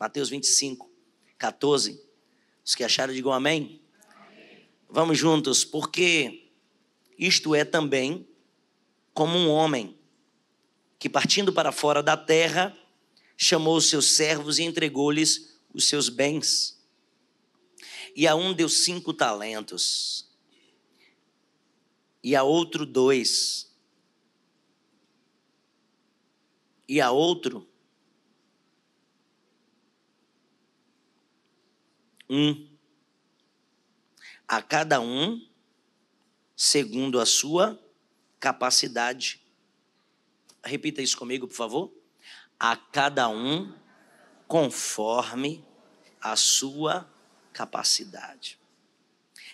Mateus 25, 14. Os que acharam, digam amém. Vamos juntos. Porque isto é também como um homem que, partindo para fora da terra, chamou os seus servos e entregou-lhes os seus bens. E a um deu 5 talentos, e a outro 2, e a outro 1, a cada um segundo a sua capacidade. Repita isso comigo, por favor. A cada um conforme a sua capacidade.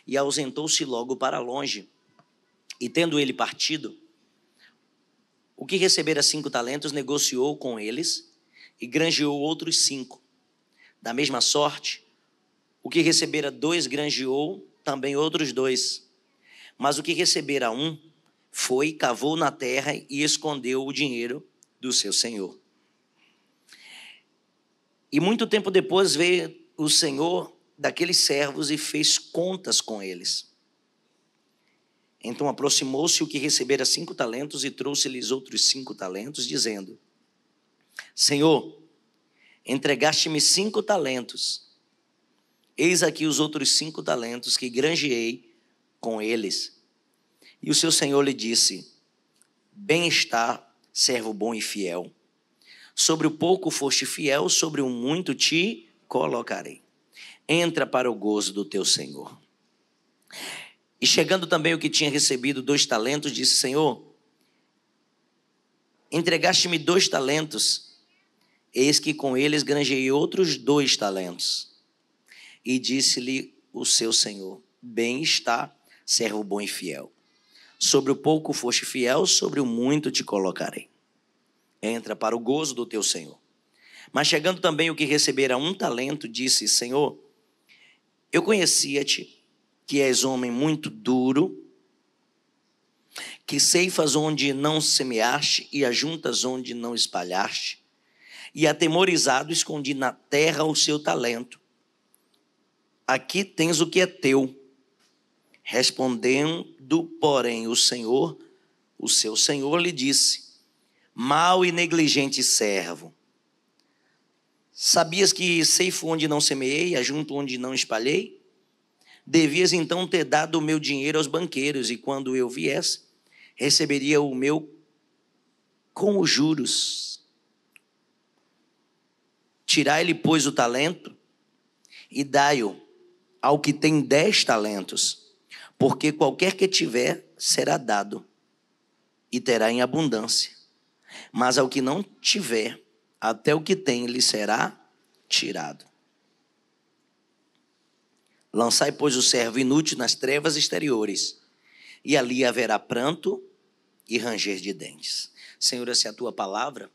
E ausentou-se logo para longe. E tendo ele partido, o que recebera 5 talentos negociou com eles e granjeou outros 5. Da mesma sorte, o que recebera 2 granjeou também outros 2. Mas o que recebera 1 foi, cavou na terra e escondeu o dinheiro do seu senhor. E muito tempo depois veio o senhor daqueles servos e fez contas com eles. Então aproximou-se o que recebera 5 talentos e trouxe-lhes outros 5 talentos, dizendo: Senhor, entregaste-me 5 talentos. Eis aqui os outros 5 talentos que granjeei com eles. E o seu senhor lhe disse: Bem está, servo bom e fiel. Sobre o pouco foste fiel, sobre o muito te colocarei. Entra para o gozo do teu senhor. E chegando também o que tinha recebido 2 talentos, disse: Senhor, entregaste-me 2 talentos, eis que com eles granjeei outros 2 talentos. E disse-lhe o seu senhor: Bem está, servo bom e fiel. Sobre o pouco foste fiel, sobre o muito te colocarei. Entra para o gozo do teu senhor. Mas chegando também o que recebera 1 talento, disse: Senhor, eu conhecia-te, que és homem muito duro, que ceifas onde não semeaste e ajuntas onde não espalhaste, e atemorizado escondi na terra o seu talento. Aqui tens o que é teu. Respondendo, porém, o seu senhor lhe disse: Mau e negligente servo, sabias que ceifo onde não semeei, ajunto onde não espalhei? Devias então ter dado o meu dinheiro aos banqueiros, e quando eu viesse, receberia o meu com os juros. Tirai-lhe, pois, o talento e dai-o ao que tem 10 talentos, porque qualquer que tiver será dado e terá em abundância, mas ao que não tiver, até o que tem lhe será tirado. Lançai, pois, o servo inútil nas trevas exteriores, e ali haverá pranto e ranger de dentes. Senhor, essa é a tua palavra,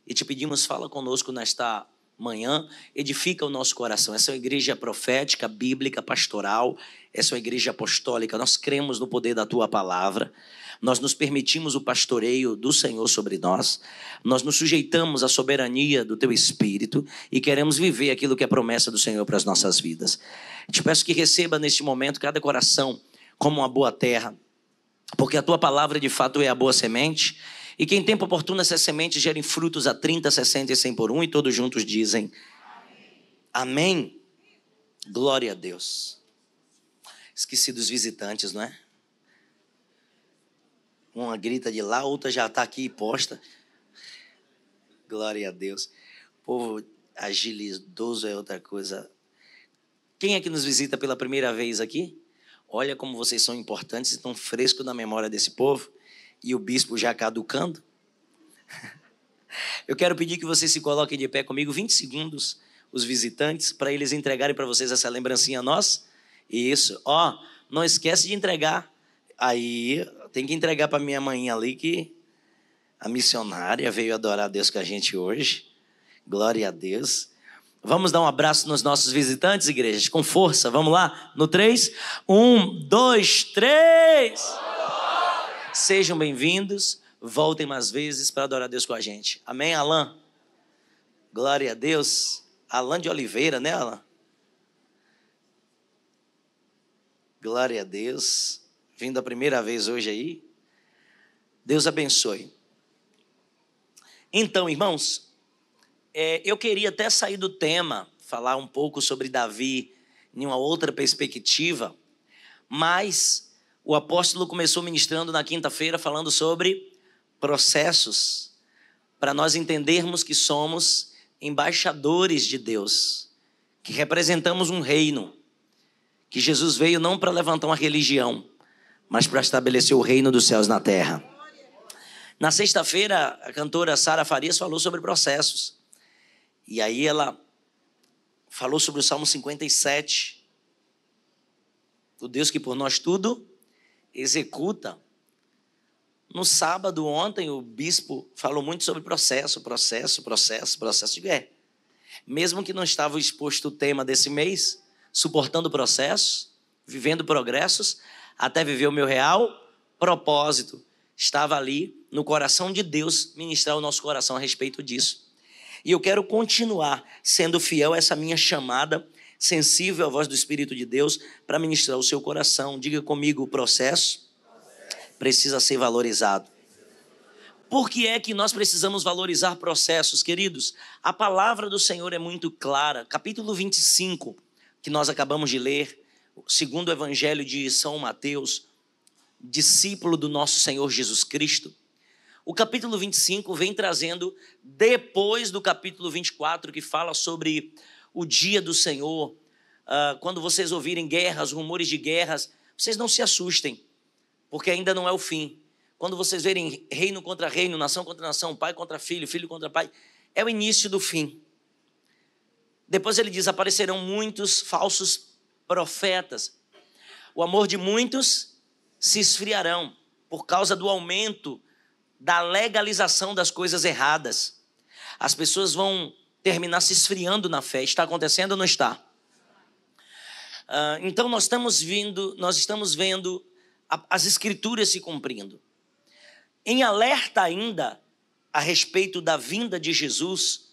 e te pedimos, fala conosco nesta manhã, edifica o nosso coração. Essa é uma igreja profética, bíblica, pastoral, essa é uma igreja apostólica. Nós cremos no poder da tua palavra, nós nos permitimos o pastoreio do Senhor sobre nós, nós nos sujeitamos à soberania do teu Espírito e queremos viver aquilo que é promessa do Senhor para as nossas vidas. Te peço que receba neste momento cada coração como uma boa terra, porque a tua palavra de fato é a boa semente, e que em tempo oportuno essas sementes gerem frutos a 30, 60 e 100 por 1, e todos juntos dizem amém. Glória a Deus. Esqueci dos visitantes, não é? Uma grita de lá, outra já está aqui posta. Glória a Deus. O povo agilidoso é outra coisa. Quem é que nos visita pela primeira vez aqui? Olha como vocês são importantes e estão frescos na memória desse povo. E o bispo já caducando. Eu quero pedir que vocês se coloquem de pé comigo 20 segundos, os visitantes, para eles entregarem para vocês essa lembrancinha nossa. Isso, ó, não esquece de entregar. Aí, tem que entregar para minha mãe ali, que a missionária veio adorar a Deus com a gente hoje. Glória a Deus. Vamos dar um abraço nos nossos visitantes, igreja, com força. Vamos lá? No 3. 1, 2, 3. Sejam bem-vindos. Voltem mais vezes para adorar a Deus com a gente. Amém, Alain? Glória a Deus. Alan de Oliveira, né, Alan? Glória a Deus. Vindo a primeira vez hoje aí. Deus abençoe. Então, irmãos, eu queria até sair do tema, falar um pouco sobre Davi em uma outra perspectiva, mas o apóstolo começou ministrando na quinta-feira falando sobre processos, para nós entendermos que somos embaixadores de Deus, que representamos um reino, que Jesus veio não para levantar uma religião, mas para estabelecer o reino dos céus na terra. Na sexta-feira, a cantora Sara Farias falou sobre processos. E aí ela falou sobre o Salmo 57. O Deus que por nós tudo executa. No sábado, ontem, o bispo falou muito sobre processo de guerra. Mesmo que não estava exposto o tema desse mês, suportando processos, vivendo progressos, até viver o meu real propósito. Estava ali no coração de Deus ministrar o nosso coração a respeito disso. E eu quero continuar sendo fiel a essa minha chamada, sensível à voz do Espírito de Deus, para ministrar o seu coração. Diga comigo, o processo precisa ser valorizado. Por que é que nós precisamos valorizar processos, queridos? A palavra do Senhor é muito clara. Capítulo 25, que nós acabamos de ler, segundo o Evangelho de São Mateus, discípulo do nosso Senhor Jesus Cristo. O capítulo 25 vem trazendo, depois do capítulo 24, que fala sobre o dia do Senhor. Quando vocês ouvirem guerras, rumores de guerras, vocês não se assustem, porque ainda não é o fim. Quando vocês verem reino contra reino, nação contra nação, pai contra filho, filho contra pai, é o início do fim. Depois ele diz, aparecerão muitos falsos profetas. O amor de muitos se esfriarão por causa do aumento da legalização das coisas erradas. As pessoas vão terminar se esfriando na fé. Está acontecendo ou não está? Então nós estamos vendo as escrituras se cumprindo. Em alerta ainda a respeito da vinda de Jesus,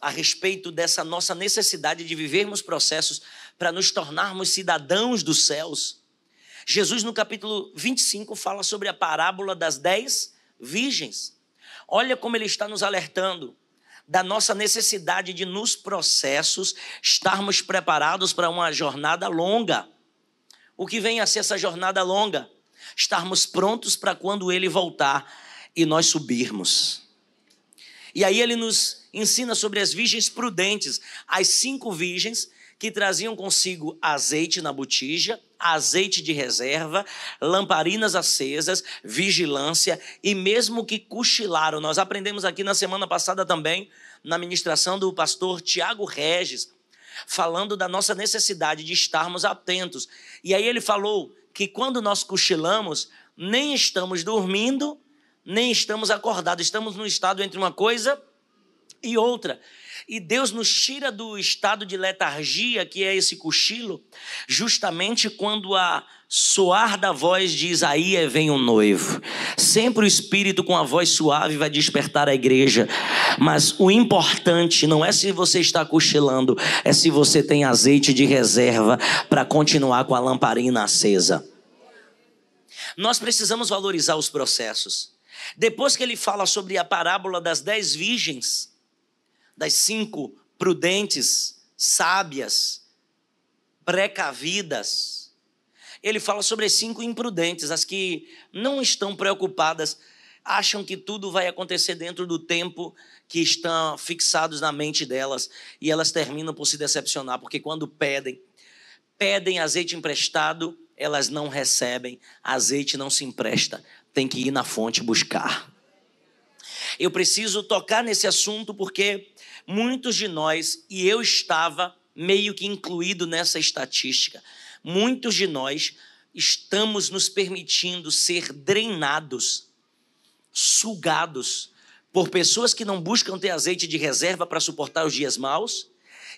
a respeito dessa nossa necessidade de vivermos processos para nos tornarmos cidadãos dos céus. Jesus, no capítulo 25, fala sobre a parábola das 10 virgens. Olha como ele está nos alertando da nossa necessidade de, nos processos, estarmos preparados para uma jornada longa. O que vem a ser essa jornada longa? Estarmos prontos para quando ele voltar e nós subirmos. E aí ele nos ensina sobre as virgens prudentes, as 5 virgens que traziam consigo azeite na botija, azeite de reserva, lamparinas acesas, vigilância e mesmo que cochilaram. Nós aprendemos aqui na semana passada também, na ministração do pastor Tiago Regis, falando da nossa necessidade de estarmos atentos. E aí ele falou que quando nós cochilamos, nem estamos dormindo, nem estamos acordados, estamos num estado entre uma coisa e outra. E Deus nos tira do estado de letargia, que é esse cochilo, justamente quando a soar da voz diz, aí vem o noivo. Sempre o Espírito com a voz suave vai despertar a igreja. Mas o importante não é se você está cochilando, é se você tem azeite de reserva para continuar com a lamparina acesa. Nós precisamos valorizar os processos. Depois que ele fala sobre a parábola das 10 virgens, das 5 prudentes, sábias, precavidas, ele fala sobre as 5 imprudentes, as que não estão preocupadas, acham que tudo vai acontecer dentro do tempo que estão fixados na mente delas, e elas terminam por se decepcionar, porque quando pedem azeite emprestado, elas não recebem, azeite não se empresta, tem que ir na fonte buscar. Eu preciso tocar nesse assunto porque muitos de nós, e eu estava meio que incluído nessa estatística, muitos de nós estamos nos permitindo ser drenados, sugados por pessoas que não buscam ter azeite de reserva para suportar os dias maus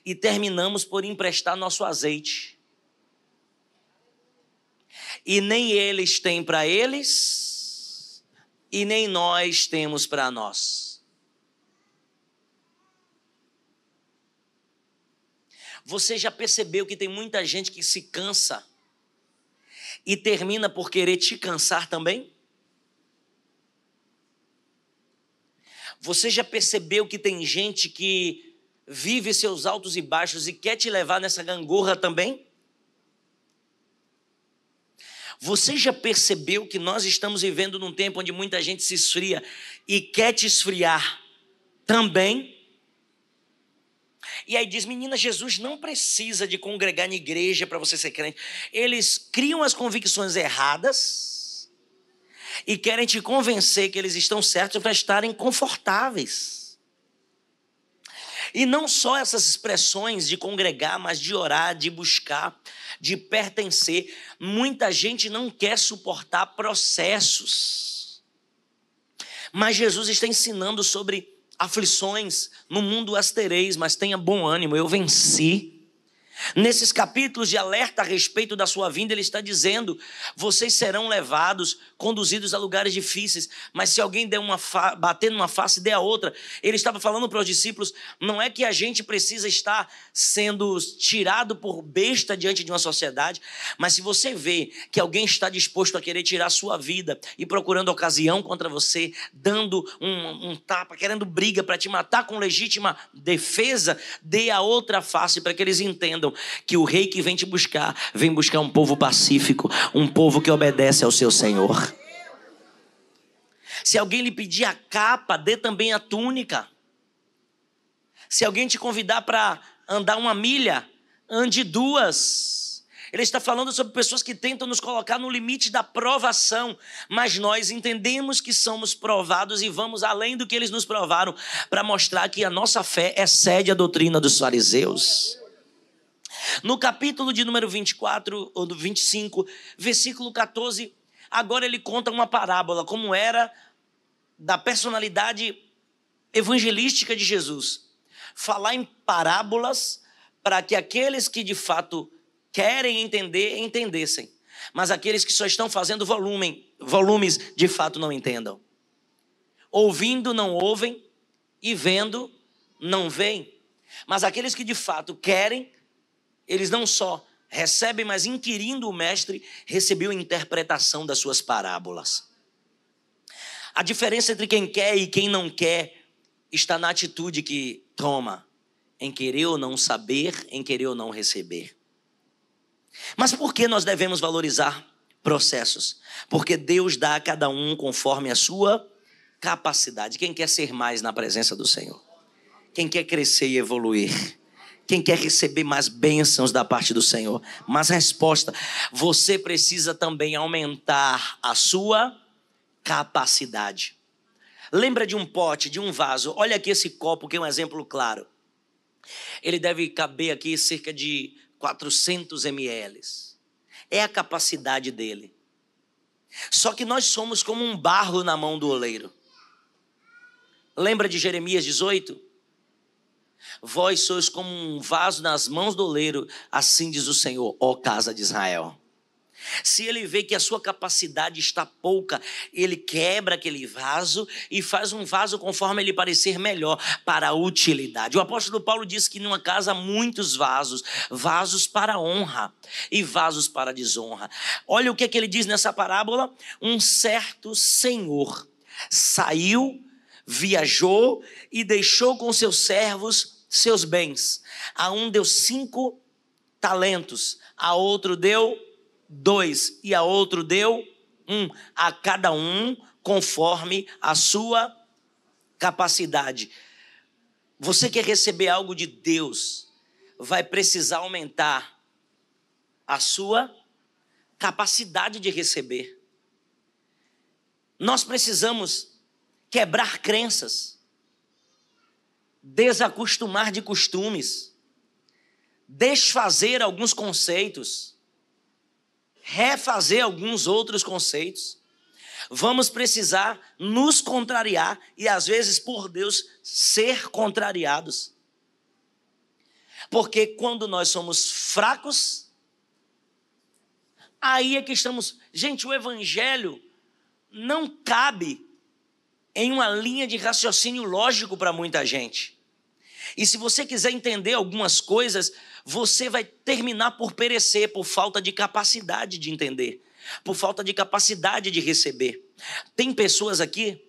e terminamos por emprestar nosso azeite. E nem eles têm para eles e nem nós temos para nós. Você já percebeu que tem muita gente que se cansa e termina por querer te cansar também? Você já percebeu que tem gente que vive seus altos e baixos e quer te levar nessa gangorra também? Você já percebeu que nós estamos vivendo num tempo onde muita gente se esfria e quer te esfriar também? E aí diz, menina, Jesus não precisa de congregar na igreja para você ser crente. Eles criam as convicções erradas e querem te convencer que eles estão certos para estarem confortáveis. E não só essas expressões de congregar, mas de orar, de buscar, de pertencer. Muita gente não quer suportar processos. Mas Jesus está ensinando sobre aflições. No mundo as tereis, mas tenha bom ânimo, eu venci. Nesses capítulos de alerta a respeito da sua vinda, ele está dizendo, vocês serão levados, conduzidos a lugares difíceis, mas se alguém der bater numa face, dê a outra. Ele estava falando para os discípulos, não é que a gente precisa estar sendo tirado por besta diante de uma sociedade, mas se você vê que alguém está disposto a querer tirar a sua vida e procurando ocasião contra você, dando um tapa, querendo briga para te matar com legítima defesa, dê a outra face para que eles entendam que o rei que vem te buscar, vem buscar um povo pacífico, um povo que obedece ao seu Senhor. Se alguém lhe pedir a capa, dê também a túnica. Se alguém te convidar para andar 1 milha, ande 2. Ele está falando sobre pessoas que tentam nos colocar no limite da provação, mas nós entendemos que somos provados e vamos além do que eles nos provaram, para mostrar que a nossa fé excede a doutrina dos fariseus. No capítulo de número 24, ou do 25, versículo 14, agora ele conta uma parábola, como era da personalidade evangelística de Jesus. Falar em parábolas para que aqueles que de fato querem entender, entendessem. Mas aqueles que só estão fazendo volumes, de fato não entendam. Ouvindo, não ouvem, e vendo, não veem. Mas aqueles que de fato querem, eles não só recebem, mas inquirindo o mestre, recebeu a interpretação das suas parábolas. A diferença entre quem quer e quem não quer está na atitude que toma, em querer ou não saber, em querer ou não receber. Mas por que nós devemos valorizar processos? Porque Deus dá a cada um conforme a sua capacidade. Quem quer ser mais na presença do Senhor? Quem quer crescer e evoluir? Quem quer receber mais bênçãos da parte do Senhor? Mas resposta, você precisa também aumentar a sua capacidade. Lembra de um pote, de um vaso? Olha aqui esse copo que é um exemplo claro. Ele deve caber aqui cerca de 400 ml. É a capacidade dele. Só que nós somos como um barro na mão do oleiro. Lembra de Jeremias 18? Vós sois como um vaso nas mãos do oleiro, assim diz o Senhor, ó casa de Israel. Se ele vê que a sua capacidade está pouca, ele quebra aquele vaso e faz um vaso conforme ele parecer melhor para a utilidade. O apóstolo Paulo diz que numa casa há muitos vasos, vasos para honra e vasos para desonra. Olha o que ele diz nessa parábola. Um certo senhor saiu, viajou e deixou com seus servos seus bens. A um deu 5 talentos, a outro deu 2 e a outro deu 1, a cada um conforme a sua capacidade. Você quer receber algo de Deus, vai precisar aumentar a sua capacidade de receber. Nós precisamos quebrar crenças, desacostumar de costumes, desfazer alguns conceitos, refazer alguns outros conceitos. Vamos precisar nos contrariar e às vezes por Deus ser contrariados. Porque quando nós somos fracos, aí é que estamos... Gente, o evangelho não cabe em uma linha de raciocínio lógico para muita gente. E se você quiser entender algumas coisas, você vai terminar por perecer por falta de capacidade de entender, por falta de capacidade de receber. Tem pessoas aqui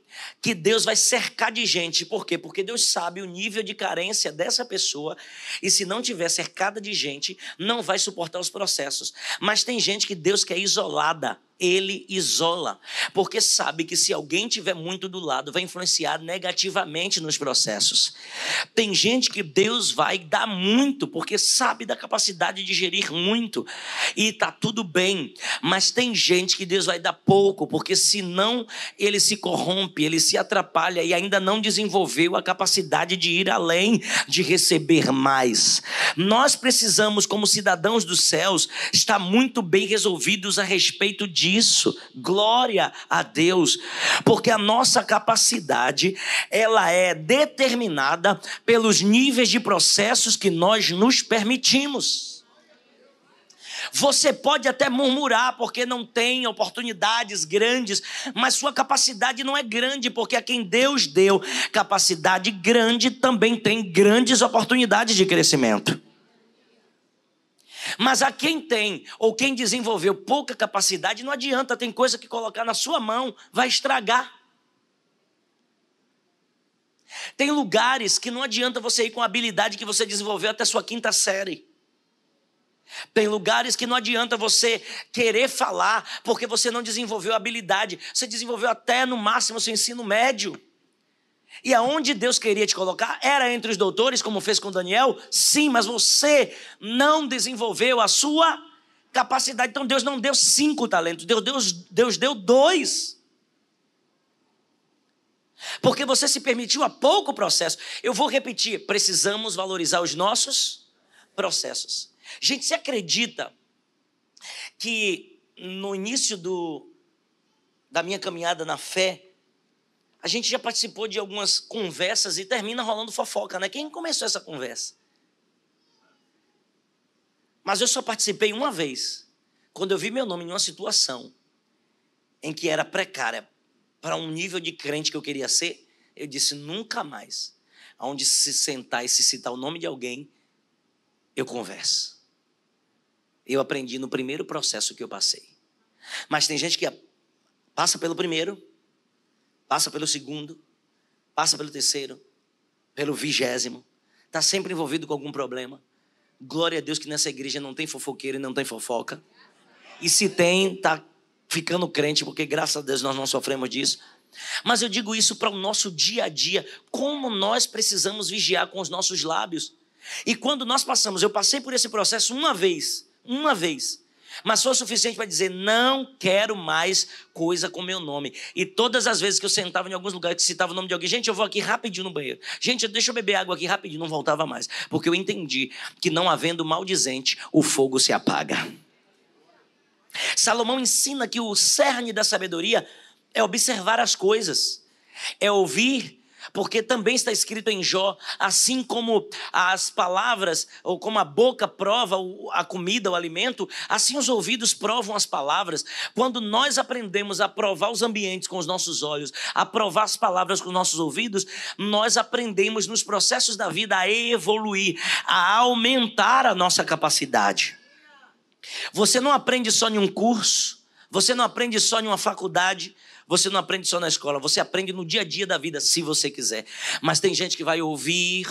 que Deus vai cercar de gente. Por quê? Porque Deus sabe o nível de carência dessa pessoa, e se não tiver cercada de gente, não vai suportar os processos. Mas tem gente que Deus quer isolada. Ele isola, porque sabe que se alguém tiver muito do lado, vai influenciar negativamente nos processos. Tem gente que Deus vai dar muito, porque sabe da capacidade de gerir muito, e tá tudo bem. Mas tem gente que Deus vai dar pouco, porque senão ele se corrompe, ele se atrapalha e ainda não desenvolveu a capacidade de ir além, de receber mais. Nós precisamos, como cidadãos dos céus, estar muito bem resolvidos a respeito disso. Glória a Deus, porque a nossa capacidade, ela é determinada pelos níveis de processos que nós nos permitimos. Você pode até murmurar porque não tem oportunidades grandes, mas sua capacidade não é grande, porque a quem Deus deu capacidade grande também tem grandes oportunidades de crescimento. Mas a quem tem ou quem desenvolveu pouca capacidade, não adianta, tem coisa que colocar na sua mão vai estragar. Tem lugares que não adianta você ir com a habilidade que você desenvolveu até sua 5ª série. Tem lugares que não adianta você querer falar porque você não desenvolveu a habilidade. Você desenvolveu até no máximo seu ensino médio. E aonde Deus queria te colocar era entre os doutores, como fez com Daniel? Sim, mas você não desenvolveu a sua capacidade. Então Deus não deu 5 talentos, Deus deu 2. Porque você se permitiu a pouco processo. Eu vou repetir, precisamos valorizar os nossos processos. Gente, você acredita que no início da minha caminhada na fé, a gente já participou de algumas conversas e termina rolando fofoca, né? Quem começou essa conversa? Mas eu só participei uma vez, quando eu vi meu nome em uma situação em que era precária para um nível de crente que eu queria ser. Eu disse, nunca mais, aonde se sentar e se citar o nome de alguém, eu converso. Eu aprendi no primeiro processo que eu passei. Mas tem gente que passa pelo primeiro, passa pelo segundo, passa pelo terceiro, pelo 20º, está sempre envolvido com algum problema. Glória a Deus que nessa igreja não tem fofoqueiro e não tem fofoca. E se tem, está ficando crente, porque graças a Deus nós não sofremos disso. Mas eu digo isso para o nosso dia a dia, como nós precisamos vigiar com os nossos lábios. E quando nós passamos, eu passei por esse processo uma vez, mas foi o suficiente para dizer, não quero mais coisa com meu nome. E todas as vezes que eu sentava em alguns lugares que citava o nome de alguém, gente, eu vou aqui rapidinho no banheiro, gente, deixa eu beber água aqui rapidinho, não voltava mais, porque eu entendi que não havendo maldizente, o fogo se apaga. Salomão ensina que o cerne da sabedoria é observar as coisas, é ouvir, porque também está escrito em Jó, assim como as palavras, ou como a boca prova a comida, o alimento, assim os ouvidos provam as palavras. Quando nós aprendemos a provar os ambientes com os nossos olhos, a provar as palavras com os nossos ouvidos, nós aprendemos nos processos da vida a evoluir, a aumentar a nossa capacidade. Você não aprende só em um curso, você não aprende só em uma faculdade, você não aprende só na escola, você aprende no dia a dia da vida, se você quiser. Mas tem gente que vai ouvir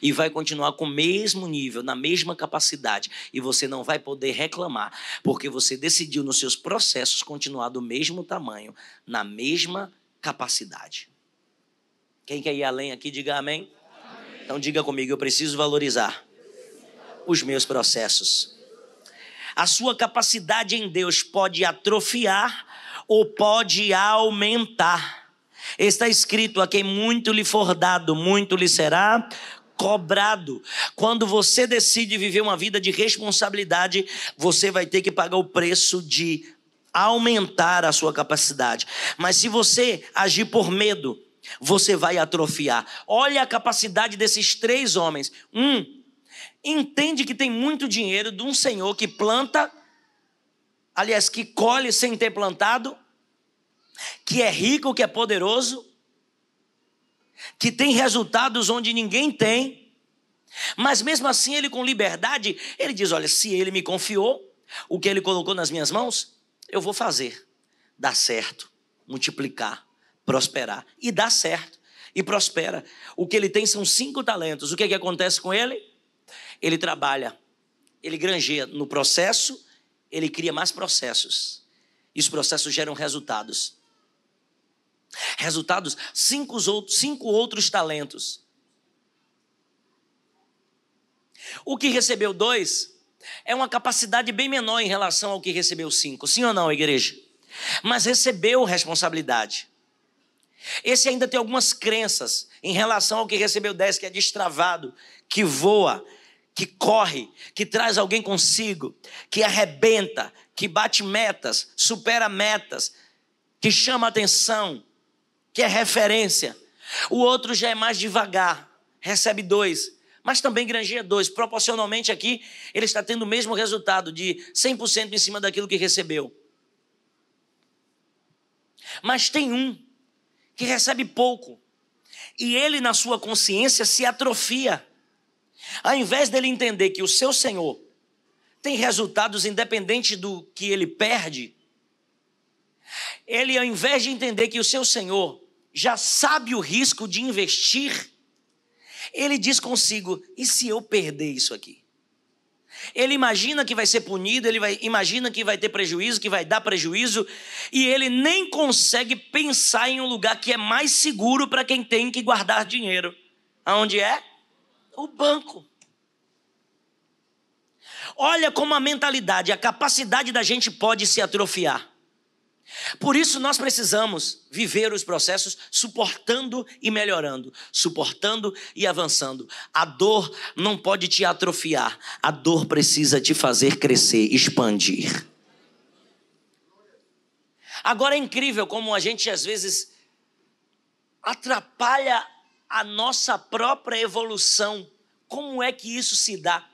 e vai continuar com o mesmo nível, na mesma capacidade. E você não vai poder reclamar, porque você decidiu nos seus processos continuar do mesmo tamanho, na mesma capacidade. Quem quer ir além aqui, diga amém. Amém. Então diga comigo, eu preciso valorizar os meus processos. A sua capacidade em Deus pode atrofiar ou pode aumentar. Está escrito, a quem muito lhe for dado, muito lhe será cobrado. Quando você decide viver uma vida de responsabilidade, você vai ter que pagar o preço de aumentar a sua capacidade. Mas se você agir por medo, você vai atrofiar. Olha a capacidade desses 3 homens. Entende que tem muito dinheiro de um senhor que planta, aliás, que colhe sem ter plantado, que é rico, que é poderoso, que tem resultados onde ninguém tem, mas mesmo assim ele com liberdade, ele diz, olha, se ele me confiou, o que ele colocou nas minhas mãos, eu vou fazer, dar certo, multiplicar, prosperar, e dá certo, e prospera. O que ele tem são 5 talentos, o que acontece com ele? Ele trabalha, ele granjeia no processo, ele cria mais processos, e os processos geram resultados. Resultados, 5 outros talentos. O que recebeu 2 é uma capacidade bem menor em relação ao que recebeu 5. Sim ou não, igreja? Mas recebeu responsabilidade. Esse ainda tem algumas crenças em relação ao que recebeu 10, que é destravado, que voa, que corre, que traz alguém consigo, que arrebenta, que bate metas, supera metas, que chama atenção, que é referência. O outro já é mais devagar, recebe 2, mas também granjeia 2. Proporcionalmente aqui, ele está tendo o mesmo resultado de 100% em cima daquilo que recebeu. Mas tem um que recebe pouco, e ele na sua consciência se atrofia. Ao invés dele entender que o seu Senhor tem resultados independente do que ele perde, ele, ao invés de entender que o seu Senhor já sabe o risco de investir, ele diz consigo, e se eu perder isso aqui? Ele imagina que vai ser punido, imagina que vai ter prejuízo, que vai dar prejuízo, e ele nem consegue pensar em um lugar que é mais seguro para quem tem que guardar dinheiro. Aonde é? O banco. Olha como a mentalidade, a capacidade da gente pode se atrofiar. Por isso nós precisamos viver os processos suportando e melhorando, suportando e avançando. A dor não pode te atrofiar, a dor precisa te fazer crescer, expandir. Agora é incrível como a gente às vezes atrapalha a nossa própria evolução. Como é que isso se dá?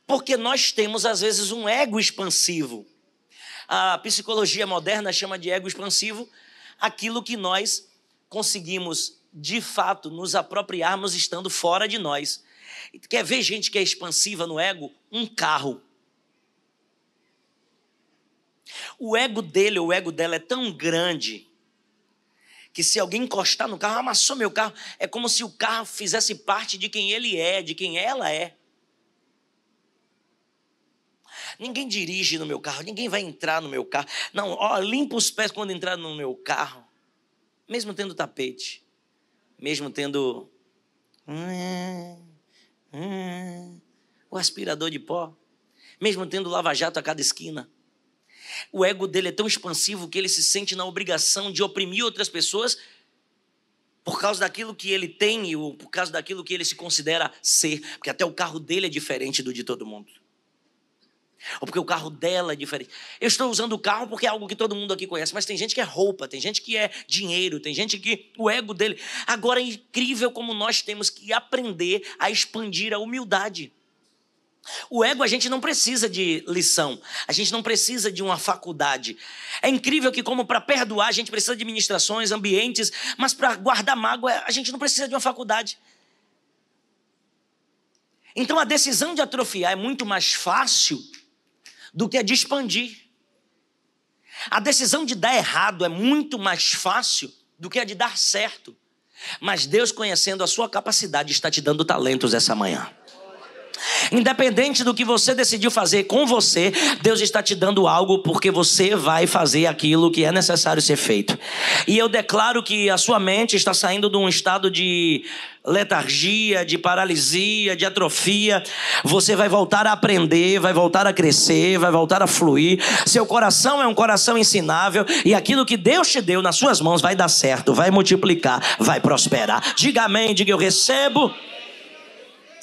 Porque nós temos às vezes um ego expansivo. A psicologia moderna chama de ego expansivo aquilo que nós conseguimos, de fato, nos apropriarmos estando fora de nós. Quer ver gente que é expansiva no ego? Um carro. O ego dele, o ego dela é tão grande que se alguém encostar no carro, amassou meu carro, é como se o carro fizesse parte de quem ele é, de quem ela é. Ninguém dirige no meu carro, ninguém vai entrar no meu carro. Não, limpa os pés quando entrar no meu carro. Mesmo tendo tapete, mesmo tendo o aspirador de pó, mesmo tendo lava-jato a cada esquina. O ego dele é tão expansivo que ele se sente na obrigação de oprimir outras pessoas por causa daquilo que ele tem ou por causa daquilo que ele se considera ser. Porque até o carro dele é diferente do de todo mundo. Ou porque o carro dela é diferente. Eu estou usando o carro porque é algo que todo mundo aqui conhece, mas tem gente que é roupa, tem gente que é dinheiro, tem gente que o ego dele. Agora é incrível como nós temos que aprender a expandir a humildade. O ego a gente não precisa de lição, a gente não precisa de uma faculdade. É incrível que como para perdoar a gente precisa de ministrações, ambientes, mas para guardar mágoa a gente não precisa de uma faculdade. Então a decisão de atrofiar é muito mais fácil do que a de expandir. A decisão de dar errado é muito mais fácil do que a de dar certo. Mas Deus, conhecendo a sua capacidade, está te dando talentos essa manhã. Independente do que você decidiu fazer com você, Deus está te dando algo porque você vai fazer aquilo que é necessário ser feito. E eu declaro que a sua mente está saindo de um estado de letargia, de paralisia, de atrofia. Você vai voltar a aprender, vai voltar a crescer, vai voltar a fluir. Seu coração é um coração ensinável e aquilo que Deus te deu nas suas mãos vai dar certo, vai multiplicar, vai prosperar. Diga amém, diga eu recebo.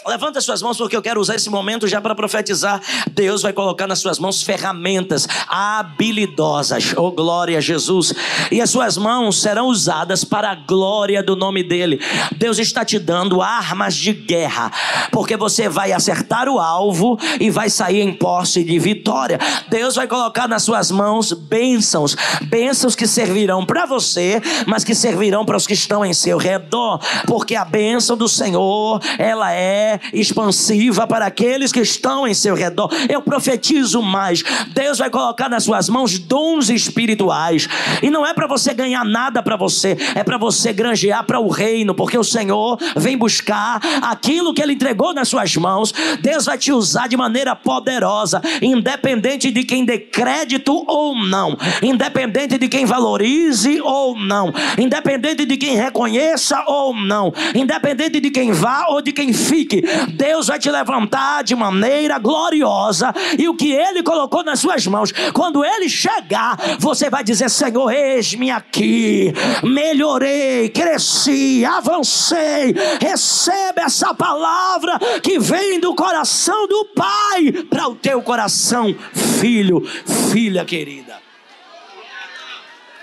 Levanta suas mãos, porque eu quero usar esse momento já para profetizar. Deus vai colocar nas suas mãos ferramentas habilidosas. Oh, glória a Jesus. E as suas mãos serão usadas para a glória do nome dele. Deus está te dando armas de guerra, porque você vai acertar o alvo e vai sair em posse de vitória. Deus vai colocar nas suas mãos bênçãos. Bênçãos que servirão para você, mas que servirão para os que estão em seu redor. Porque a bênção do Senhor, ela é expansiva para aqueles que estão em seu redor. Eu profetizo mais. Deus vai colocar nas suas mãos dons espirituais. E não é para você ganhar nada para você, é para você granjear para o reino, porque o Senhor vem buscar aquilo que Ele entregou nas suas mãos. Deus vai te usar de maneira poderosa, independente de quem dê crédito ou não, independente de quem valorize ou não, independente de quem reconheça ou não, independente de quem vá ou de quem fique. Deus vai te levantar de maneira gloriosa, e o que Ele colocou nas suas mãos, quando Ele chegar, você vai dizer: Senhor, eis-me aqui, melhorei, cresci, avancei. Receba essa palavra que vem do coração do Pai para o teu coração, filho, filha querida.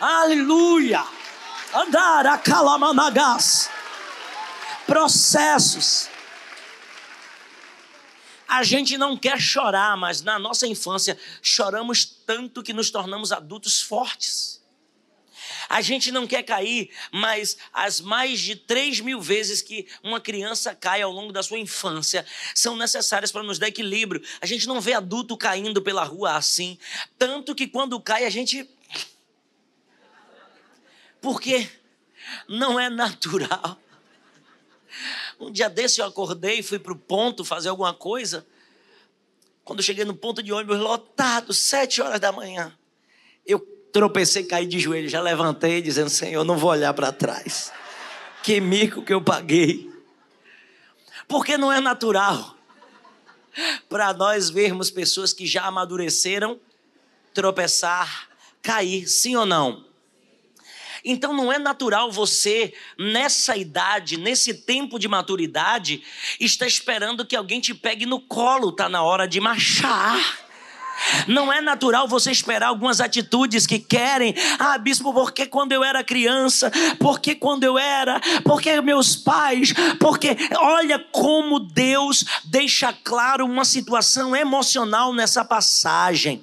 Aleluia. Andar a calamanagas. Processos. A gente não quer chorar, mas na nossa infância choramos tanto que nos tornamos adultos fortes. A gente não quer cair, mas as mais de 3.000 vezes que uma criança cai ao longo da sua infância são necessárias para nos dar equilíbrio. A gente não vê adulto caindo pela rua assim, tanto que quando cai a gente... Porque não é natural. Um dia desse eu acordei, fui para o ponto fazer alguma coisa. Quando eu cheguei no ponto de ônibus lotado, 7 horas da manhã, eu tropecei, caí de joelho, já levantei dizendo: Senhor, não vou olhar para trás. Que mico que eu paguei. Porque não é natural para nós vermos pessoas que já amadureceram tropeçar, cair, sim ou não? Então não é natural você, nessa idade, nesse tempo de maturidade, estar esperando que alguém te pegue no colo. Está na hora de marchar. Não é natural você esperar algumas atitudes que querem: ah, bispo, porque quando eu era criança, porque meus pais, porque... Olha como Deus deixa claro uma situação emocional nessa passagem.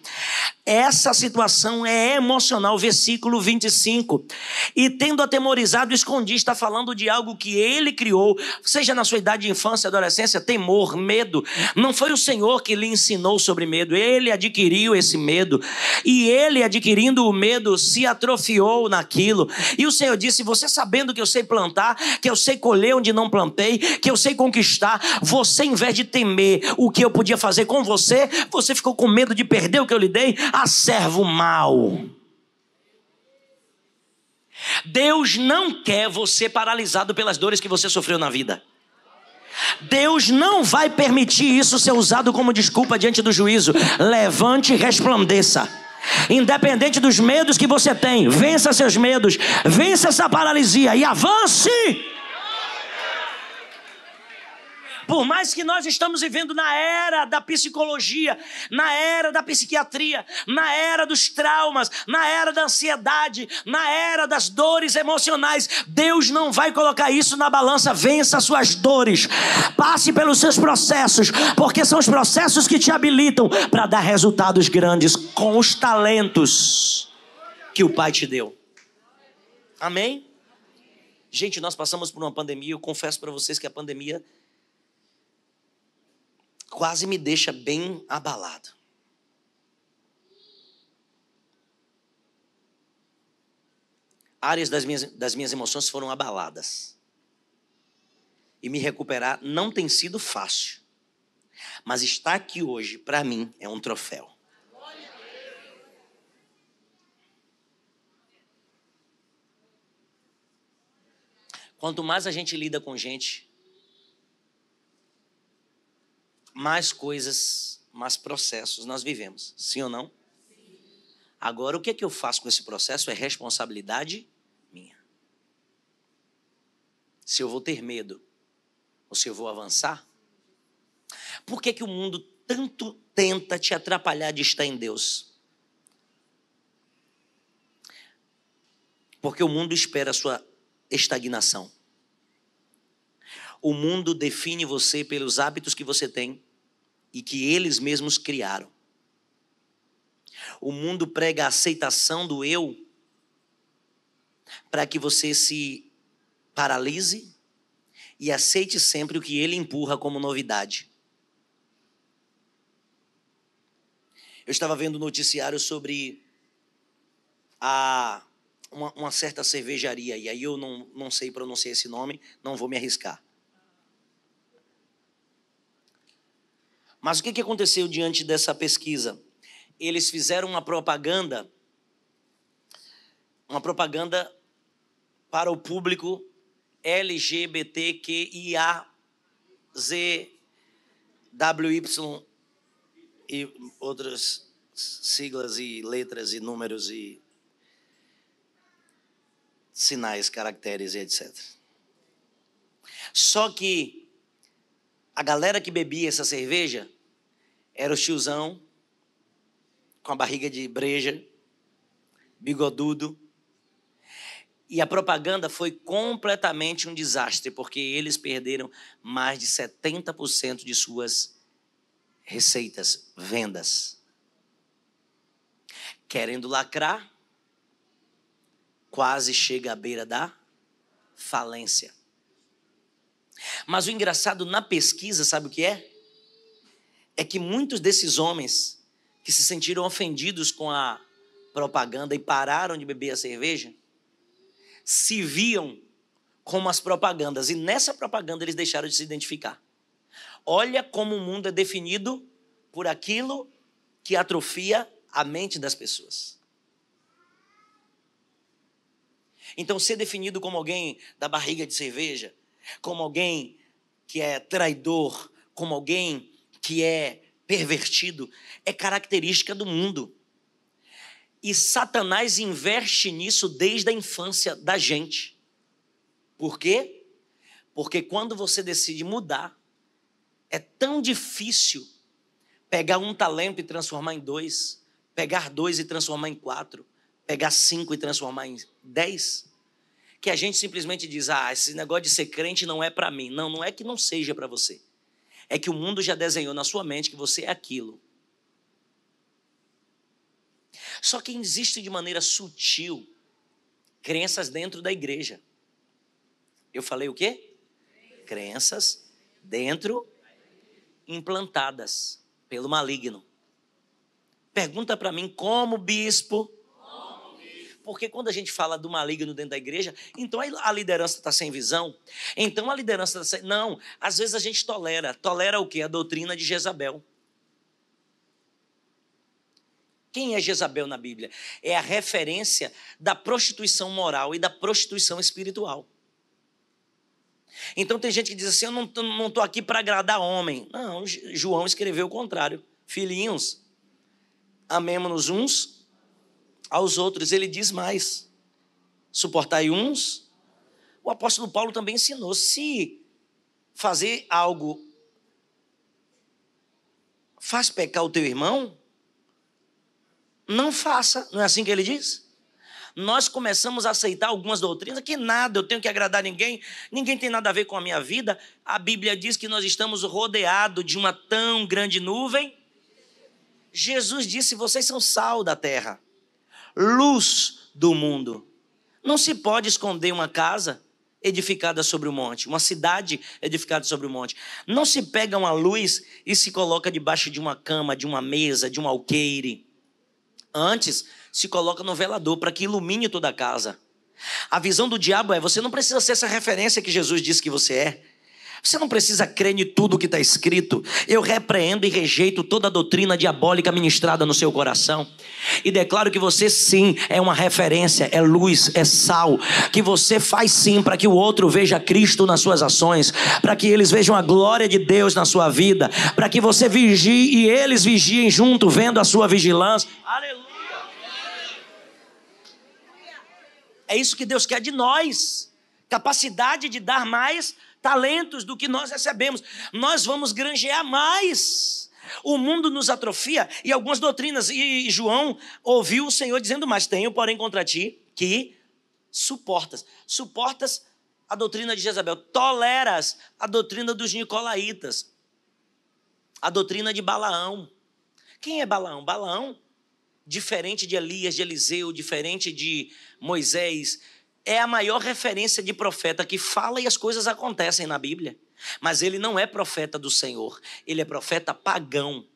Essa situação é emocional, versículo 25. E tendo atemorizado, escondi. Está falando de algo que ele criou, seja na sua idade de infância, adolescência, temor, medo. Não foi o Senhor que lhe ensinou sobre medo, ele adquiriu esse medo. E ele, adquirindo o medo, se atrofiou naquilo. E o Senhor disse: você sabendo que eu sei plantar, que eu sei colher onde não plantei, que eu sei conquistar, você, em vez de temer o que eu podia fazer com você, você ficou com medo de perder o que eu lhe dei. A servo mau. Deus não quer você paralisado pelas dores que você sofreu na vida. Deus não vai permitir isso ser usado como desculpa diante do juízo. Levante e resplandeça. Independente dos medos que você tem, vença seus medos, vença essa paralisia e avance. Por mais que nós estamos vivendo na era da psicologia, na era da psiquiatria, na era dos traumas, na era da ansiedade, na era das dores emocionais, Deus não vai colocar isso na balança. Vença suas dores, passe pelos seus processos, porque são os processos que te habilitam para dar resultados grandes com os talentos que o Pai te deu. Amém? Gente, nós passamos por uma pandemia. Eu confesso para vocês que a pandemia quase me deixa bem abalado. Áreas das minhas emoções foram abaladas. E me recuperar não tem sido fácil. Mas estar aqui hoje, para mim, é um troféu. Quanto mais a gente lida com gente, mais coisas, mais processos nós vivemos. Sim ou não? Sim. Agora, o que é que eu faço com esse processo é responsabilidade minha. Se eu vou ter medo ou se eu vou avançar, Por que que o mundo tanto tenta te atrapalhar de estar em Deus? Porque o mundo espera a sua estagnação. O mundo define você pelos hábitos que você tem e que eles mesmos criaram. O mundo prega a aceitação do eu para que você se paralise e aceite sempre o que ele empurra como novidade. Eu estava vendo um noticiário sobre uma certa cervejaria, e aí eu não sei pronunciar esse nome, não vou me arriscar. Mas o que aconteceu diante dessa pesquisa? Eles fizeram uma propaganda para o público LGBTQIAZWY e outras siglas e letras e números e sinais, caracteres e etc. Só que a galera que bebia essa cerveja era o tiozão com a barriga de breja, bigodudo. E a propaganda foi completamente um desastre, porque eles perderam mais de 70% de suas receitas, vendas. Querendo lacrar, quase chega à beira da falência. Mas o engraçado na pesquisa, sabe o que é? É que muitos desses homens que se sentiram ofendidos com a propaganda e pararam de beber a cerveja, se viam como as propagandas. E nessa propaganda eles deixaram de se identificar. Olha como o mundo é definido por aquilo que atrofia a mente das pessoas. Então, ser definido como alguém da barriga de cerveja, como alguém que é traidor, como alguém que é pervertido, é característica do mundo. E Satanás investe nisso desde a infância da gente. Por quê? Porque quando você decide mudar, é tão difícil pegar um talento e transformar em 2, pegar 2 e transformar em 4, pegar 5 e transformar em 10, que a gente simplesmente diz, esse negócio de ser crente não é para mim. Não, não é que não seja para você. É que o mundo já desenhou na sua mente que você é aquilo. Só que existe de maneira sutil crenças dentro da igreja. Eu falei o quê? Crenças dentro, implantadas pelo maligno. Pergunta para mim como bispo. Porque quando a gente fala do maligno dentro da igreja, então a liderança está sem visão. Então a liderança está sem... Não, às vezes a gente tolera. Tolera o quê? A doutrina de Jezabel. Quem é Jezabel na Bíblia? É a referência da prostituição moral e da prostituição espiritual. Então tem gente que diz assim, eu não estou aqui para agradar homem. Não, João escreveu o contrário. Filhinhos, amemo-nos uns aos outros. Ele diz mais, suportai uns. O apóstolo Paulo também ensinou, se fazer algo faz pecar o teu irmão, não faça. Não é assim que ele diz? Nós começamos a aceitar algumas doutrinas que nada, eu tenho que agradar ninguém tem nada a ver com a minha vida. A Bíblia diz que nós estamos rodeados de uma tão grande nuvem. Jesus disse, vocês são sal da terra, luz do mundo. Não se pode esconder uma casa edificada sobre o monte, uma cidade edificada sobre o monte. Não se pega uma luz e se coloca debaixo de uma cama, de uma mesa, de um alqueire. Antes, se coloca no velador para que ilumine toda a casa. A visão do diabo é, você não precisa ser essa referência que Jesus disse que você é. Você não precisa crer em tudo que está escrito. Eu repreendo e rejeito toda a doutrina diabólica ministrada no seu coração. E declaro que você sim é uma referência, é luz, é sal. Que você faz sim para que o outro veja Cristo nas suas ações. Para que eles vejam a glória de Deus na sua vida. Para que você vigie e eles vigiem junto, vendo a sua vigilância. Aleluia. É isso que Deus quer de nós. Capacidade de dar mais talentos do que nós recebemos. Nós vamos granjear mais. O mundo nos atrofia e algumas doutrinas. E João ouviu o Senhor dizendo mais: tenho, porém, contra ti que suportas. Suportas a doutrina de Jezabel. Toleras a doutrina dos nicolaítas. A doutrina de Balaão. Quem é Balaão? Balaão, diferente de Elias, de Eliseu, diferente de Moisés, é a maior referência de profeta que fala e as coisas acontecem na Bíblia. Mas ele não é profeta do Senhor, ele é profeta pagão.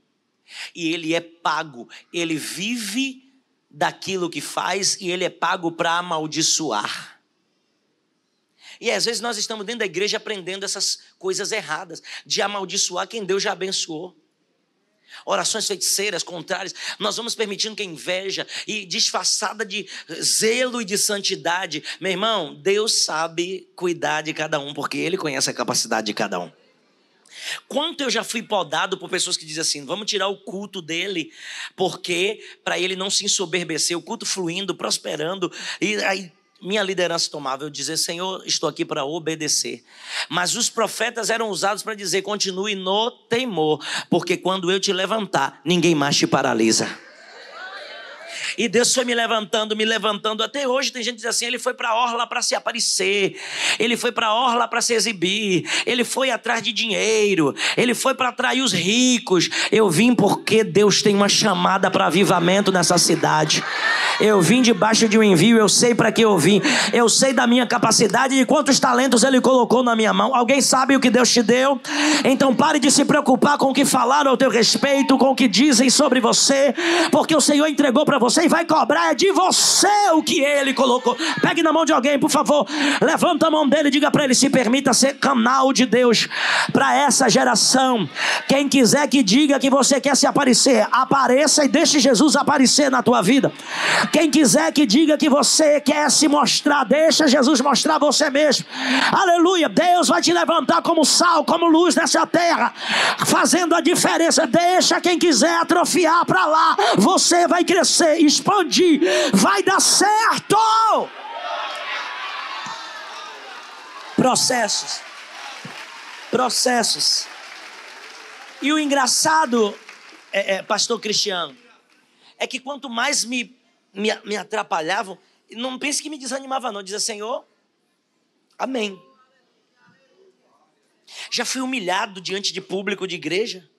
E ele é pago, ele vive daquilo que faz e ele é pago para amaldiçoar. E às vezes nós estamos dentro da igreja aprendendo essas coisas erradas, de amaldiçoar quem Deus já abençoou. Orações feiticeiras, contrárias, nós vamos permitindo que a inveja e disfarçada de zelo e de santidade. Meu irmão, Deus sabe cuidar de cada um, porque Ele conhece a capacidade de cada um. Quanto eu já fui podado por pessoas que dizem assim: vamos tirar o culto dele, porque para ele não se ensoberbecer, o culto fluindo, prosperando, e aí minha liderança tomava eu dizer: Senhor, estou aqui para obedecer. Mas os profetas eram usados para dizer: continue no temor, porque quando eu te levantar, ninguém mais te paralisa. E Deus foi me levantando. Até hoje tem gente que diz assim: ele foi para a orla para se aparecer, ele foi para a orla para se exibir, ele foi atrás de dinheiro, ele foi para atrair os ricos. Eu vim porque Deus tem uma chamada para avivamento nessa cidade. Eu vim debaixo de um envio, eu sei para que eu vim, eu sei da minha capacidade e de quantos talentos Ele colocou na minha mão. Alguém sabe o que Deus te deu? Então pare de se preocupar com o que falaram ao teu respeito, com o que dizem sobre você, porque o Senhor entregou para você e vai cobrar de você o que Ele colocou. Pegue na mão de alguém, por favor, levanta a mão dele e diga para ele: se permita ser canal de Deus para essa geração. Quem quiser que diga que você quer se aparecer, apareça e deixe Jesus aparecer na tua vida. Quem quiser que diga que você quer se mostrar, deixa Jesus mostrar você mesmo. Aleluia. Deus vai te levantar como sal, como luz nessa terra, fazendo a diferença. Deixa quem quiser atrofiar para lá. Você vai crescer, expandir, vai dar certo. Processos. E o engraçado, pastor Cristiano, é que quanto mais me atrapalhavam, não pense que me desanimava não, dizia: Senhor, amém. Já fui humilhado diante de público de igreja.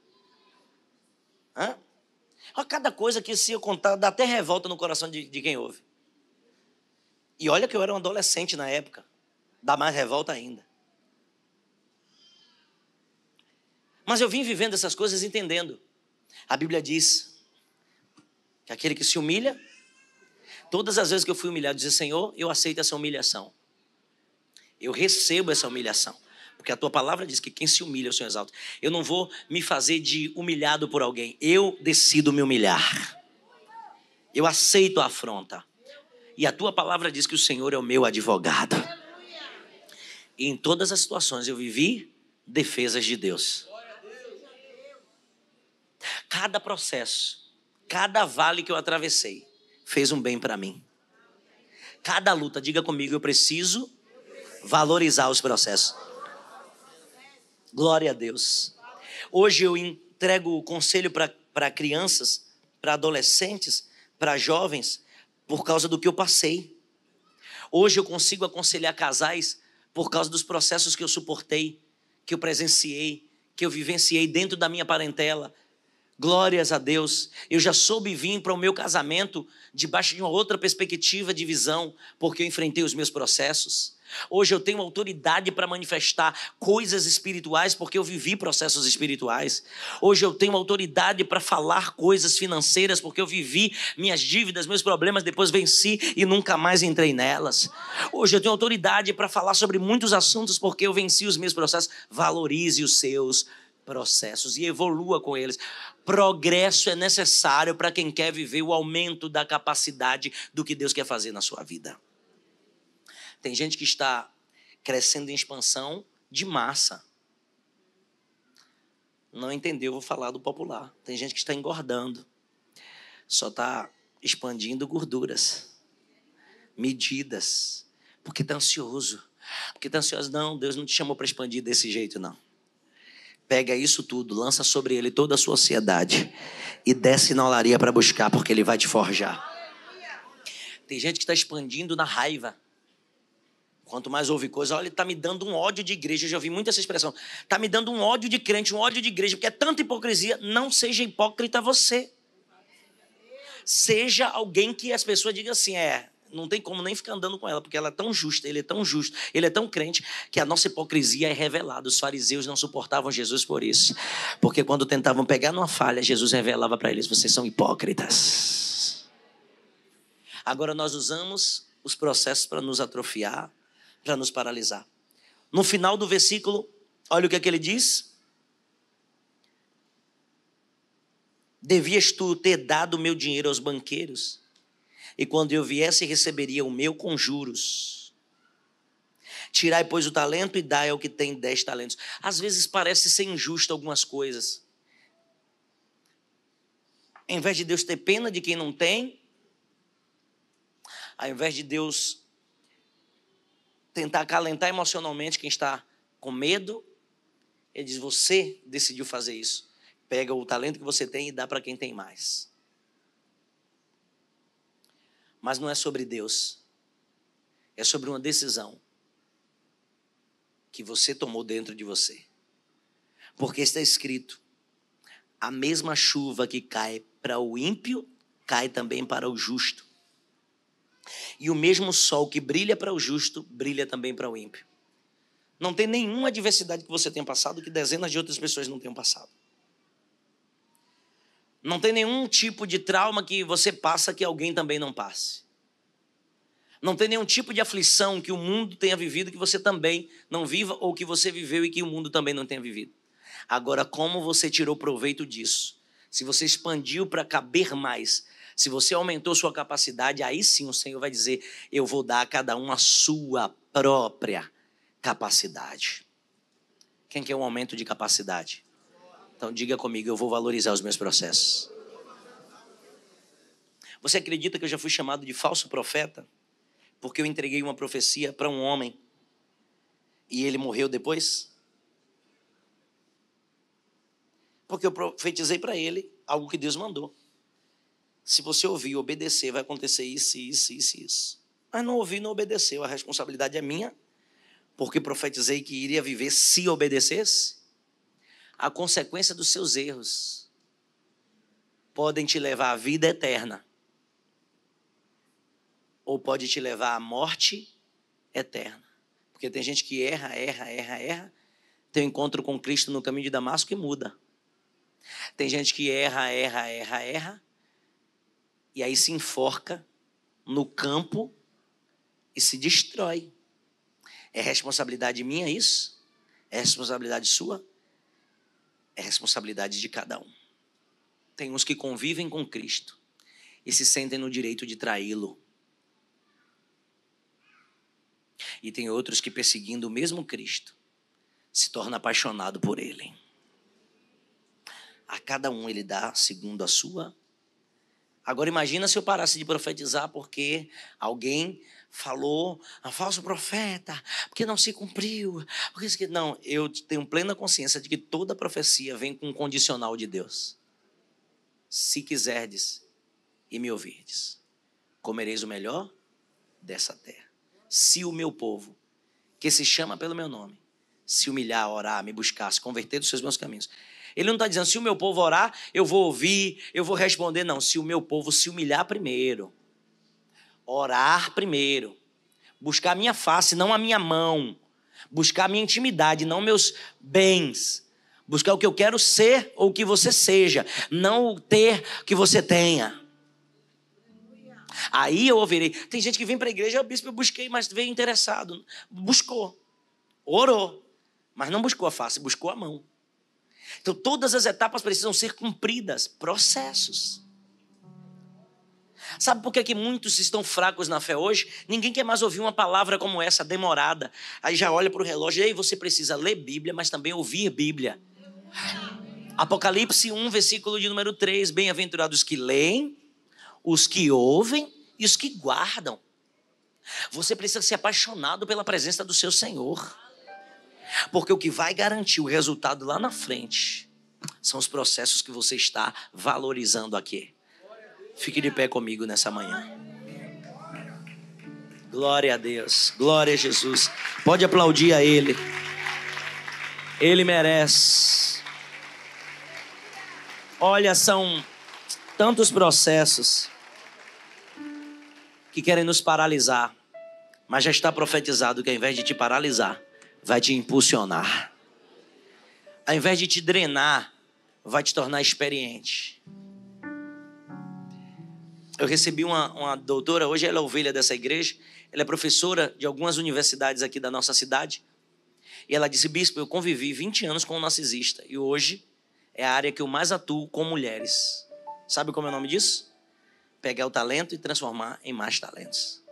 Olha cada coisa que se eu contar, dá até revolta no coração de quem ouve. E olha que eu era um adolescente na época, dá mais revolta ainda. Mas eu vim vivendo essas coisas entendendo. A Bíblia diz que aquele que se humilha, todas as vezes que eu fui humilhado, dizia: Senhor, eu aceito essa humilhação. Eu recebo essa humilhação. Porque a tua palavra diz que quem se humilha, o Senhor exalta. Eu não vou me fazer de humilhado por alguém. Eu decido me humilhar. Eu aceito a afronta. E a tua palavra diz que o Senhor é o meu advogado. E em todas as situações eu vivi defesas de Deus. Cada processo, cada vale que eu atravessei, fez um bem para mim. Cada luta, diga comigo: eu preciso valorizar os processos. Glória a Deus. Hoje eu entrego o conselho para crianças, para adolescentes, para jovens, por causa do que eu passei. Hoje eu consigo aconselhar casais por causa dos processos que eu suportei, que eu presenciei, que eu vivenciei dentro da minha parentela. Glórias a Deus. Eu já soube vir para o meu casamento debaixo de uma outra perspectiva de visão, porque eu enfrentei os meus processos. Hoje eu tenho autoridade para manifestar coisas espirituais, porque eu vivi processos espirituais. Hoje eu tenho autoridade para falar coisas financeiras, porque eu vivi minhas dívidas, meus problemas, depois venci e nunca mais entrei nelas. Hoje eu tenho autoridade para falar sobre muitos assuntos, porque eu venci os meus processos. Valorize os seus processos e evolua com eles. Progresso é necessário para quem quer viver o aumento da capacidade do que Deus quer fazer na sua vida. Tem gente que está crescendo em expansão de massa. Não entendeu, vou falar do popular. Tem gente que está engordando. Só está expandindo gorduras, medidas, porque está ansioso, Porque está ansioso, não, Deus não te chamou para expandir desse jeito, não. Pega isso tudo, lança sobre ele toda a sua ansiedade e desce na olaria para buscar, porque ele vai te forjar. Tem gente que está expandindo na raiva. Quanto mais ouve coisa, olha, ele está me dando um ódio de igreja. Eu já ouvi muito essa expressão. Está me dando um ódio de crente, um ódio de igreja, porque é tanta hipocrisia. Não seja hipócrita você. Seja alguém que as pessoas digam assim, não tem como nem ficar andando com ela, porque ela é tão justa, ele é tão justo, ele é tão crente, que a nossa hipocrisia é revelada. Os fariseus não suportavam Jesus por isso. Porque quando tentavam pegar numa falha, Jesus revelava para eles, vocês são hipócritas. Agora nós usamos os processos para nos atrofiar, para nos paralisar. No final do versículo, olha o que é que ele diz. Devias tu ter dado o meu dinheiro aos banqueiros, e quando eu viesse receberia o meu com juros. Tirai, pois, o talento e dai ao que tem 10 talentos. Às vezes parece ser injusto algumas coisas. Ao invés de Deus ter pena de quem não tem, ao invés de Deus tentar acalentar emocionalmente quem está com medo, ele diz, você decidiu fazer isso. Pega o talento que você tem e dá para quem tem mais. Mas não é sobre Deus. É sobre uma decisão que você tomou dentro de você. Porque está escrito, a mesma chuva que cai para o ímpio, cai também para o justo. E o mesmo sol que brilha para o justo, brilha também para o ímpio. Não tem nenhuma adversidade que você tenha passado que dezenas de outras pessoas não tenham passado. Não tem nenhum tipo de trauma que você passa que alguém também não passe. Não tem nenhum tipo de aflição que o mundo tenha vivido que você também não viva, ou que você viveu e que o mundo também não tenha vivido. Agora, como você tirou proveito disso? Se você expandiu para caber mais, se você aumentou sua capacidade, aí sim o Senhor vai dizer, eu vou dar a cada um a sua própria capacidade. Quem quer um aumento de capacidade? Então diga comigo, eu vou valorizar os meus processos. Você acredita que eu já fui chamado de falso profeta? Porque eu entreguei uma profecia para um homem e ele morreu depois? Porque eu profetizei para ele algo que Deus mandou. Se você ouvir e obedecer, vai acontecer isso, isso, isso, isso. Mas não ouvi, não obedeceu. A responsabilidade é minha, porque profetizei que iria viver se obedecesse. A consequência dos seus erros podem te levar à vida eterna, ou pode te levar à morte eterna. Porque tem gente que erra, tem um encontro com Cristo no caminho de Damasco e muda. Tem gente que erra, e aí se enforca no campo e se destrói. É responsabilidade minha isso? É responsabilidade sua? É responsabilidade de cada um. Tem uns que convivem com Cristo e se sentem no direito de traí-lo. E tem outros que, perseguindo o mesmo Cristo, se torna apaixonado por ele. A cada um ele dá segundo a sua. Agora imagina se eu parasse de profetizar porque alguém falou, a falso profeta, porque não se cumpriu. Porque não, eu tenho plena consciência de que toda profecia vem com um condicional de Deus. Se quiserdes e me ouvirdes, comereis o melhor dessa terra. Se o meu povo, que se chama pelo meu nome, se humilhar, orar, me buscar, se converter dos seus meus caminhos. Ele não está dizendo, se o meu povo orar, eu vou ouvir, eu vou responder. Não, se o meu povo se humilhar primeiro, orar primeiro, buscar a minha face, não a minha mão, buscar a minha intimidade, não meus bens, buscar o que eu quero ser ou o que você seja, não o ter que você tenha. Aí eu ouvirei. Tem gente que vem para a igreja, bispo, eu busquei, mas veio interessado. Buscou, orou, mas não buscou a face, buscou a mão. Então todas as etapas precisam ser cumpridas, processos. Sabe por que muitos estão fracos na fé hoje? Ninguém quer mais ouvir uma palavra como essa, demorada. Aí já olha para o relógio, e aí você precisa ler Bíblia, mas também ouvir Bíblia. Apocalipse 1, versículo de número 3. Bem-aventurados os que leem, os que ouvem e os que guardam. Você precisa ser apaixonado pela presença do seu Senhor. Porque o que vai garantir o resultado lá na frente são os processos que você está valorizando aqui. Fique de pé comigo nessa manhã. Glória a Deus, glória a Jesus. Pode aplaudir a Ele. Ele merece. Olha, são tantos processos que querem nos paralisar, mas já está profetizado que ao invés de te paralisar, vai te impulsionar. Ao invés de te drenar, vai te tornar experiente. Eu recebi uma doutora, hoje ela é ovelha dessa igreja, ela é professora de algumas universidades aqui da nossa cidade. E ela disse: bispo, eu convivi 20 anos com um narcisista e hoje é a área que eu mais atuo com mulheres. Sabe como é o nome disso? Pegar o talento e transformar em mais talentos.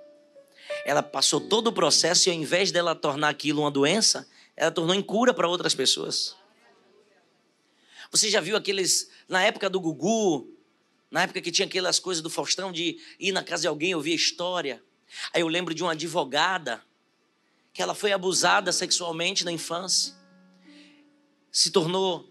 Ela passou todo o processo e ao invés dela tornar aquilo uma doença, ela tornou em cura para outras pessoas. Você já viu aqueles, na época do Gugu, na época que tinha aquelas coisas do Faustão de ir na casa de alguém e ouvir a história? Aí eu lembro de uma advogada que ela foi abusada sexualmente na infância. Se tornou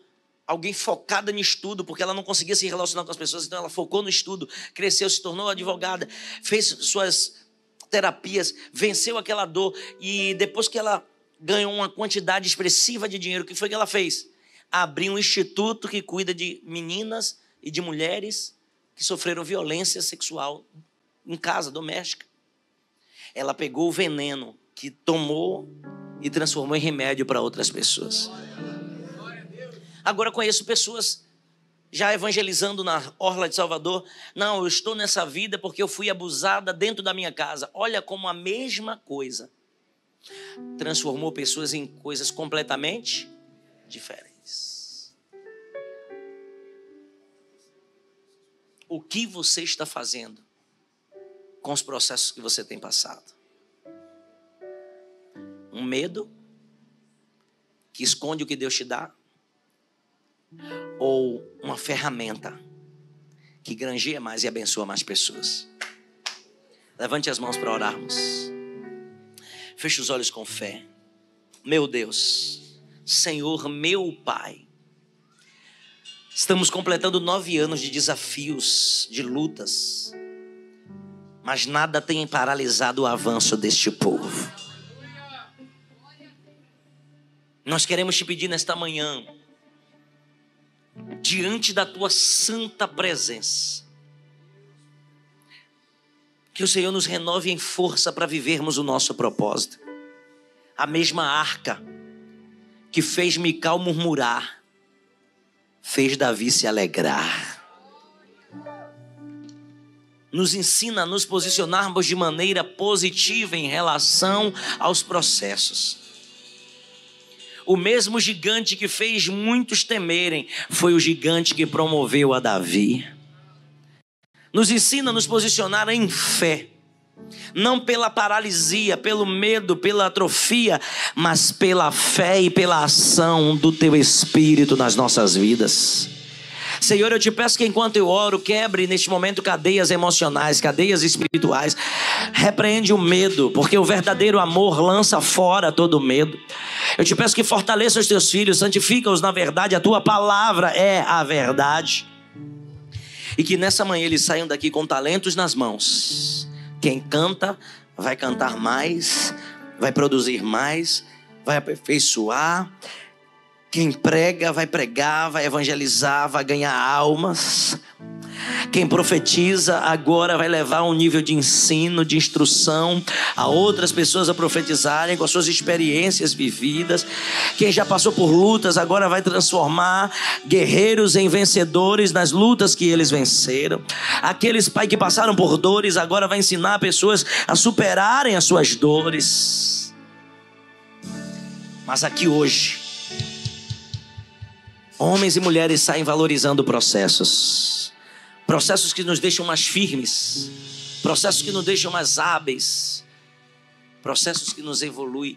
alguém focada no estudo, porque ela não conseguia se relacionar com as pessoas, então ela focou no estudo, cresceu, se tornou advogada, fez suas terapias, venceu aquela dor e depois que ela ganhou uma quantidade expressiva de dinheiro, o que foi que ela fez? Abriu um instituto que cuida de meninas e de mulheres que sofreram violência sexual em casa, doméstica. Ela pegou o veneno que tomou e transformou em remédio para outras pessoas. Agora conheço pessoas já evangelizando na orla de Salvador. Não, eu estou nessa vida porque eu fui abusada dentro da minha casa. Olha como a mesma coisa transformou pessoas em coisas completamente diferentes. O que você está fazendo com os processos que você tem passado? Um medo que esconde o que Deus te dá? Ou uma ferramenta que granjeia mais e abençoa mais pessoas? Levante as mãos para orarmos. Feche os olhos com fé. Meu Deus, Senhor, meu Pai, estamos completando 9 anos de desafios, de lutas, mas nada tem paralisado o avanço deste povo. Nós queremos te pedir nesta manhã, diante da tua santa presença, que o Senhor nos renove em força para vivermos o nosso propósito. A mesma arca que fez Mical murmurar, fez Davi se alegrar. Nos ensina a nos posicionarmos de maneira positiva em relação aos processos. O mesmo gigante que fez muitos temerem foi o gigante que promoveu a Davi. Nos ensina a nos posicionar em fé, não pela paralisia, pelo medo, pela atrofia, mas pela fé e pela ação do teu Espírito nas nossas vidas. Senhor, eu te peço que enquanto eu oro, quebre neste momento cadeias emocionais, cadeias espirituais. Repreende o medo, porque o verdadeiro amor lança fora todo medo. Eu te peço que fortaleça os teus filhos, santifica-os na verdade, a tua palavra é a verdade. E que nessa manhã eles saiam daqui com talentos nas mãos. Quem canta vai cantar mais, vai produzir mais, vai aperfeiçoar. Quem prega vai pregar, vai evangelizar, vai ganhar almas. Quem profetiza agora vai levar um nível de ensino, de instrução a outras pessoas a profetizarem com as suas experiências vividas. Quem já passou por lutas agora vai transformar guerreiros em vencedores nas lutas que eles venceram. Aqueles, Pai, que passaram por dores agora vai ensinar pessoas a superarem as suas dores. Mas aqui hoje, homens e mulheres saem valorizando processos. Processos que nos deixam mais firmes. Processos que nos deixam mais hábeis. Processos que nos evoluem.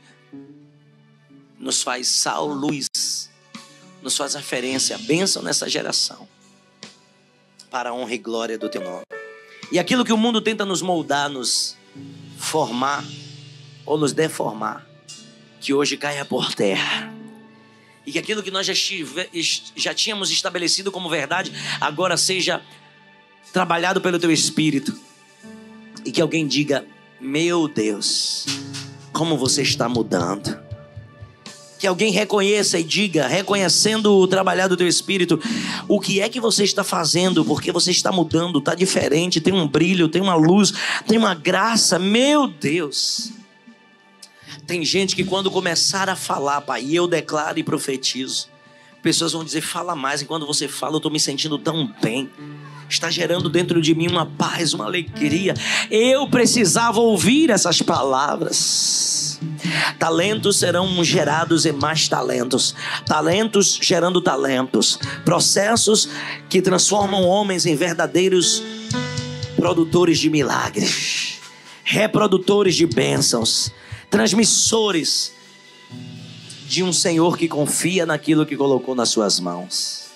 Nos faz sal, luz. Nos faz referência, bênção nessa geração. Para a honra e glória do teu nome. E aquilo que o mundo tenta nos moldar, nos formar ou nos deformar, que hoje caia por terra. E que aquilo que nós já tínhamos estabelecido como verdade, agora seja trabalhado pelo Teu Espírito. E que alguém diga: meu Deus, como você está mudando. Que alguém reconheça e diga, reconhecendo o trabalhar do Teu Espírito: o que é que você está fazendo? Porque você está mudando, está diferente, tem um brilho, tem uma luz, tem uma graça. Meu Deus. Tem gente que quando começar a falar, Pai, e eu declaro e profetizo, pessoas vão dizer: fala mais. E quando você fala, eu estou me sentindo tão bem. Está gerando dentro de mim uma paz, uma alegria. Eu precisava ouvir essas palavras. Talentos serão gerados em mais talentos. Talentos gerando talentos. Processos que transformam homens em verdadeiros produtores de milagres, reprodutores de bênçãos, transmissores de um Senhor que confia naquilo que colocou nas suas mãos.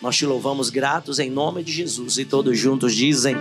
Nós te louvamos gratos em nome de Jesus. E todos juntos dizem...